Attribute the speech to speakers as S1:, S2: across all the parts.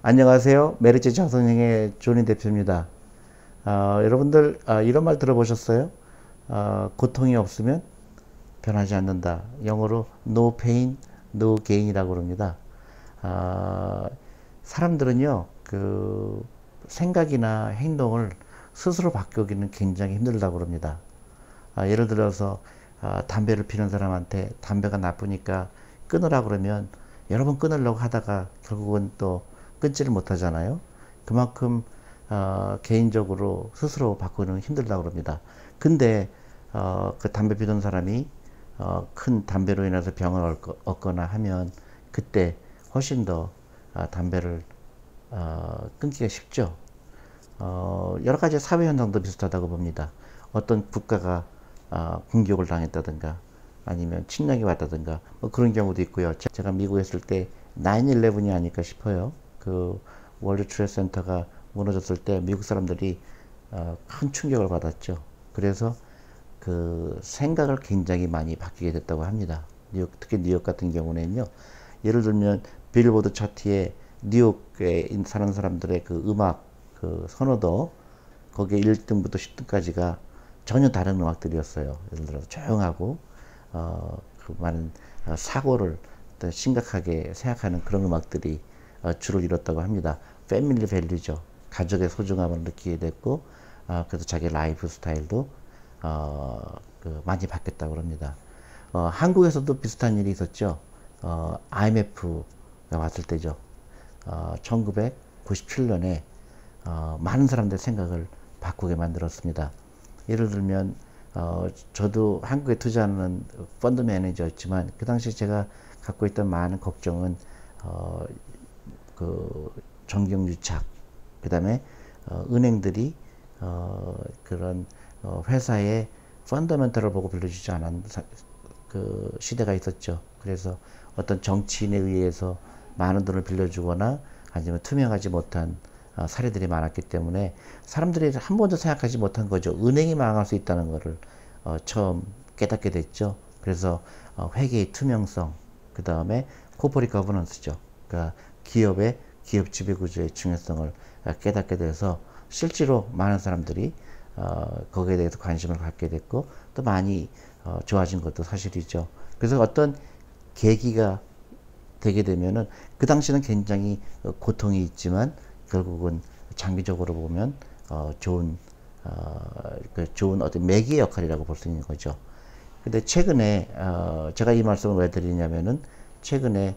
S1: 안녕하세요. 메리츠 장성영의 조니 대표입니다. 여러분들 이런 말 들어보셨어요? 고통이 없으면 변하지 않는다. 영어로 no pain, no gain이라고 그럽니다. 아, 사람들은요, 그 생각이나 행동을 스스로 바꾸기는 굉장히 힘들다고 그럽니다. 예를 들어서 담배를 피는 사람한테 담배가 나쁘니까 끊으라 그러면 여러 번 끊으려고 하다가 결국은 또 끊지를 못하잖아요. 그만큼 개인적으로 스스로 바꾸는 힘들다고 그럽니다. 근데 그 담배 피던 사람이 큰 담배로 인해서 병을 얻거나 하면 그때 훨씬 더 담배를 끊기가 쉽죠. 여러 가지 사회 현상도 비슷하다고 봅니다. 어떤 국가가 공격을 당했다든가 아니면 침략이 왔다든가 뭐 그런 경우도 있고요. 제가 미국에 있을 때 9/11이 아닐까 싶어요. 그 월드 트레이드 센터가 무너졌을 때 미국 사람들이 큰 충격을 받았죠. 그래서 그 생각을 굉장히 많이 바뀌게 됐다고 합니다. 뉴욕, 특히 뉴욕 같은 경우는요. 예를 들면 빌보드 차트에 뉴욕에 사는 사람들의 그 음악 그 선호도 거기에 1등부터 10등까지가 전혀 다른 음악들이었어요. 예를 들어서 조용하고 그 많은 사고를 심각하게 생각하는 그런 음악들이 주를 이뤘다고 합니다. 패밀리 밸류죠. 가족의 소중함을 느끼게 됐고 그래서 자기 라이프 스타일도 많이 바뀌었다고 합니다. 한국에서도 비슷한 일이 있었죠. IMF가 왔을 때죠. 1997년에 많은 사람들의 생각을 바꾸게 만들었습니다. 예를 들면 저도 한국에 투자하는 펀드 매니저였지만 그 당시 제가 갖고 있던 많은 걱정은 그 정경유착, 그 다음에 은행들이 그런 회사의 펀더멘털을 보고 빌려주지 않은 그 시대가 있었죠. 그래서 어떤 정치인에 의해서 많은 돈을 빌려주거나 아니면 투명하지 못한 사례들이 많았기 때문에 사람들이 한 번도 생각하지 못한 거죠. 은행이 망할 수 있다는 것을 처음 깨닫게 됐죠. 그래서 회계의 투명성, 그 다음에 코퍼리 거버넌스죠. 그러니까 기업의 기업 지배구조의 중요성을 깨닫게 돼서 실제로 많은 사람들이 거기에 대해서 관심을 갖게 됐고 또 많이 좋아진 것도 사실이죠. 그래서 어떤 계기가 되게 되면은 그 당시는 굉장히 고통이 있지만 결국은 장기적으로 보면 좋은 어떤 매개 역할이라고 볼 수 있는 거죠. 근데 최근에 제가 이 말씀을 왜 드리냐면은 최근에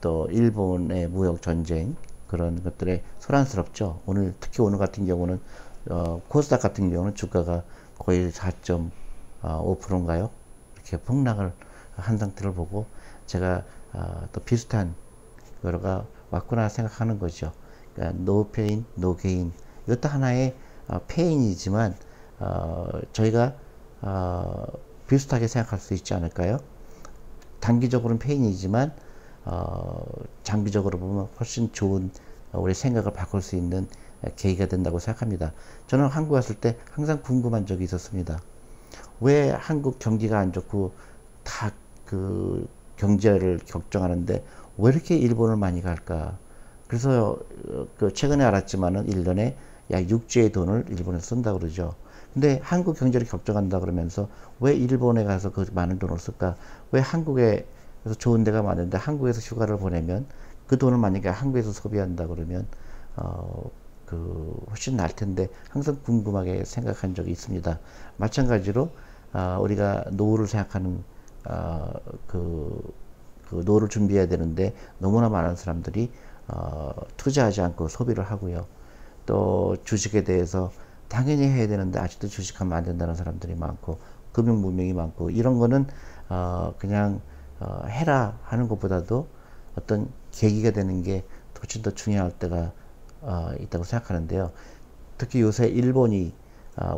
S1: 또 일본의 무역 전쟁 그런 것들에 소란스럽죠. 오늘 특히 오늘 같은 경우는 코스닥 같은 경우는 주가가 거의 4.5%인가요? 이렇게 폭락을 한 상태를 보고 제가 또 비슷한 거가 왔구나 생각하는 거죠. 그러니까 no pain, no gain. 이것도 하나의 페인이지만 저희가 비슷하게 생각할 수 있지 않을까요? 단기적으로는 페인이지만 장기적으로 보면 훨씬 좋은 우리 생각을 바꿀 수 있는 계기가 된다고 생각합니다. 저는 한국 왔을 때 항상 궁금한 적이 있었습니다. 왜 한국 경기가 안 좋고 다 그 경제를 걱정하는데 왜 이렇게 일본을 많이 갈까? 그래서 그 최근에 알았지만은 1년에 약 6조의 돈을 일본에서 쓴다고 그러죠. 근데 한국 경제를 걱정한다 그러면서 왜 일본에 가서 그 많은 돈을 쓸까? 왜 한국에서 좋은 데가 많은데 한국에서 휴가를 보내면 그 돈을 만약에 한국에서 소비한다 그러면 훨씬 나을 텐데 항상 궁금하게 생각한 적이 있습니다. 마찬가지로 우리가 노후를 생각하는 노후를 준비해야 되는데 너무나 많은 사람들이 투자하지 않고 소비를 하고요. 또 주식에 대해서 당연히 해야 되는데 아직도 주식하면 안 된다는 사람들이 많고 금융문명이 많고 이런 거는 그냥 해라 하는 것보다도 어떤 계기가 되는 게 훨씬 더 중요할 때가 있다고 생각하는데요. 특히 요새 일본이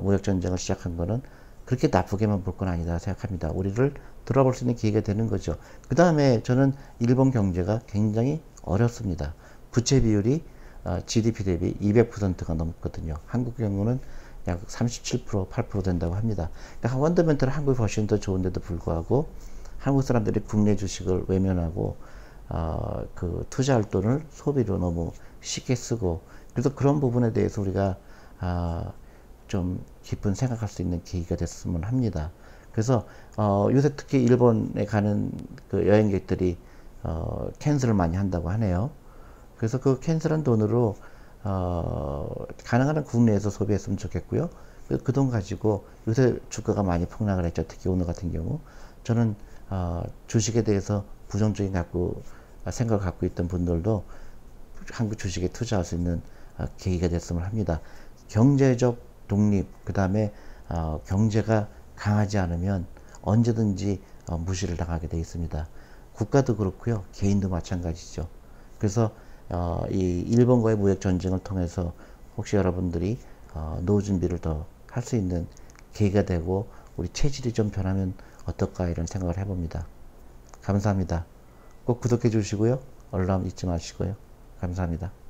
S1: 무역전쟁을 시작한 거는 그렇게 나쁘게만 볼 건 아니다 생각합니다. 우리를 돌아볼 수 있는 기회가 되는 거죠. 그 다음에 저는 일본 경제가 굉장히 어렵습니다. 부채 비율이 GDP 대비 200%가 넘거든요. 한국 경우는 약 37%, 8% 된다고 합니다. 그러니까 원더멘털은 한국이 훨씬 더 좋은데도 불구하고 한국 사람들이 국내 주식을 외면하고 그 투자할 돈을 소비로 너무 쉽게 쓰고, 그래서 그런 부분에 대해서 우리가 좀 깊은 생각할 수 있는 계기가 됐으면 합니다. 그래서 요새 특히 일본에 가는 그 여행객들이 캔슬을 많이 한다고 하네요. 그래서 그 캔슬한 돈으로 가능한 한 국내에서 소비했으면 좋겠고요. 그 돈 가지고 요새 주가가 많이 폭락을 했죠. 특히 오늘 같은 경우 저는 주식에 대해서 부정적인 생각을 갖고 있던 분들도 한국 주식에 투자할 수 있는 계기가 됐으면 합니다. 경제적 독립, 그 다음에 경제가 강하지 않으면 언제든지 무시를 당하게 되어 있습니다. 국가도 그렇고요, 개인도 마찬가지죠. 그래서 이 일본과의 무역 전쟁을 통해서 혹시 여러분들이 노후 준비를 더 할 수 있는 계기가 되고 우리 체질이 좀 변하면 어떨까 이런 생각을 해봅니다. 감사합니다. 꼭 구독해 주시고요, 알람 잊지 마시고요. 감사합니다.